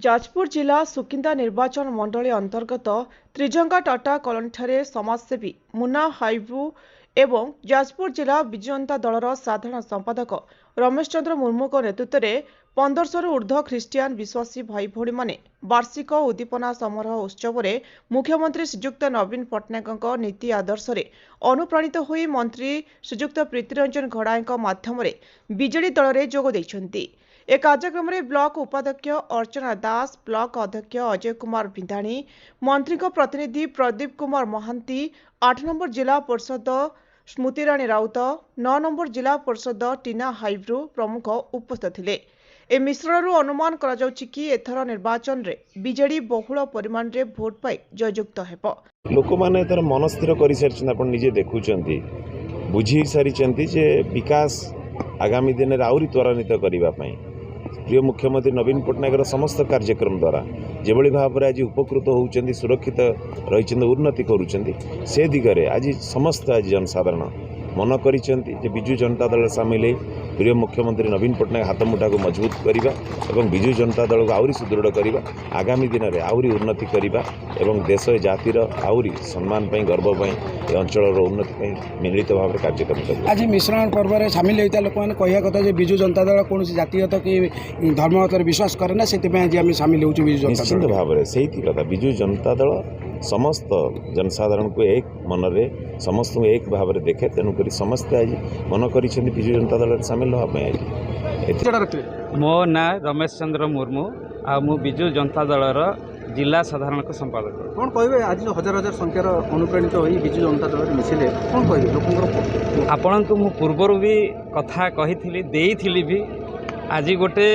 जाजपुर जिला सुकिंदा निर्वाचन मंडली अंतर्गत त्रिजंगा टाटा कॉलोनी समाजसेवी मुन्ना हाइब्रू एवं जाजपुर जिला विजु जनता दलर साधारण संपादक रमेश चंद्र मुर्मू नेतृत्व में 1500 ऊर्ध्व ख्रीष्टियान विश्वासी भाई भौणी माने वार्षिक उद्दीपना समारोह उत्सव में मुख्यमंत्री श्रीजुक्त नवीन पट्टनायक नीति आदर्श अनुप्राणित होई मंत्री श्रीजुक्त प्रीतिरंजन घड़ाई माध्यम बीजेडी दल में जोग देइछन्ति। ए कार्यक्रम में ब्लॉक उपाध्यक्ष अर्चना दास, ब्लॉक अध्यक्ष अजय कुमार भिंधाणी, मंत्री प्रतिनिधि प्रदीप कुमार महांती, 8 नंबर जिला परिषद स्मृतिराणी राउत, 9 नंबर जिला परिषद टीना हाइब्रू प्रमुख उपस्थित थिले। ए मिश्रण अनुमान करा जाउछि कि एथर निर्वाचन रे बीजेडी बहुल परिमाण रे भोट पाई जययुक्त हेबो। लोक माने तर मन स्थिर करि सारिछन, आपण निजे देखुचंती बुझी सारिछंती जे विकास आगामी दिन रे आउरी त्वरान्वित करिबा पई प्रिय मुख्यमंत्री नवीन पट्टनायक समस्त कार्यक्रम द्वारा जेभली भाव में आज उपकृत होउचंदी, सुरक्षित रही उन्नति करुचंदी, से दिगरे आज समस्त आज जनसाधारण मन करिसेंती जे बिजु जनता दल सामिल है प्रिय मुख्यमंत्री नवीन पट्टनायक हाथ मुठा को मजबूत करवा एवं बिजु जनता दल को आउरी सुदृढ़ करवा, आगामी दिन में आउरी उन्नति करवा एवं देश जातिर आउरी सम्मान पई गर्व पई अंचल उन्नति पई मिलित भाव में कार्यक्रम कर। आज मिश्रण पर्व में सामिल होता लोक मैंने कहया कथा जे बिजु जनता दल कौन जातीयत कि धर्मगत विश्वास करे ना, से आज आम सामिल होचु बिजु जनता निश्चित भाव में से कथा बिजु जनता दल समस्त जनसाधारण को एक मन रे समस्त एक भाव में देखे, तेणुक समस्ते आज मन कर बिजु जनता दल सामिल होगा। मो ना रमेश चंद्र मुर्मू आ मु बिजु जनता दलर जिला साधारण संपादक। कौन कहे आज जो हजार हजार संख्यार अनुप्राणित हो बिजु जनता दल मिसिले कौन कहे लोक आपण को मु पूर्वर भी कथा कही भी आज गोटे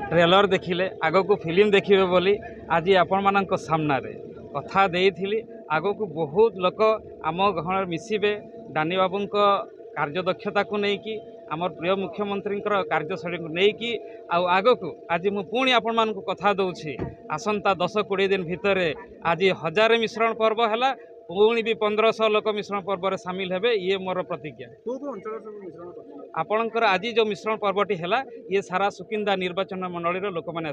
ट्रेलर देखिले आग को फिल्म देखिबे बोली आज आपण मानक सामना रे कथा देइथिली। आग को बहुत लोक आम गहन मिसिबे डानी बाबू कार्यदक्षता को लेकिन आमर प्रिय मुख्यमंत्री कार्यशैली को लेकिन आग को आज मु पुणी आपण मानक कथा दउछि आसंता 10-20 दिन भितर आज 1000 मिश्रण पर्व है, पुणी भी 1500 लोक मिश्रण पर्व में सामिल हेबे, ये मोर प्रतिज्ञा। आपणकर आज जो मिश्रण पर्वटी है ये सारा सुकिंदा निर्वाचन मंडली लोक मैंने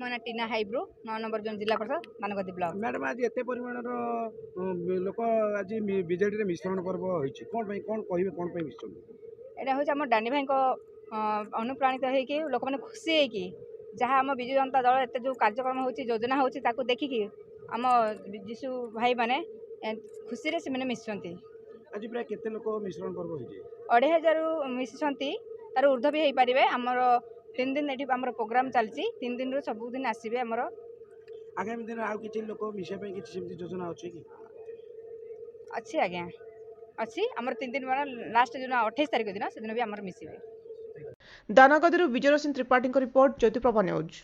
मो ना टीना हाइब्रू, 9 नंबर जोन जिला परिषद मानगदी ब्लॉक। मैडम आज एते परिमाण लोक आज बीजेडी रे मिश्रण पर्व होइछि, कोन भाई कोन कहिबे कोन भाई मिश्रण एटा हो हमर डानी भाई को अनुप्राणित है कि लोक माने खुशी है कि जहाँ आम बिजु जनता दल एते जो कार्यक्रम होछि योजना होछि ताकू देखिकी आम जीशु भाई माने खुशी रे से माने मिसछंती। आज प्राय केते लोक मिश्रण पर्व होइछि 2500 मिसछंती, तार ऊर्ध्व भी हेई परिबे। हमर 3 दिन एठी हमर प्रोग्राम चलछि, 3 दिन रो सब दिन आसीबे। हमर आगामी दिन आउ किछि लोक मिसे पे किछि सेमति योजना अछि कि अच्छी आज्ञा अच्छी हमर 3 दिन लास्ट दिन 28 तारिख दिन से दिन भी हमर मिसिबे। दानागदरू विजय सिंह त्रिपाठी रिपोर्ट, ज्योतिप्रभा न्यूज।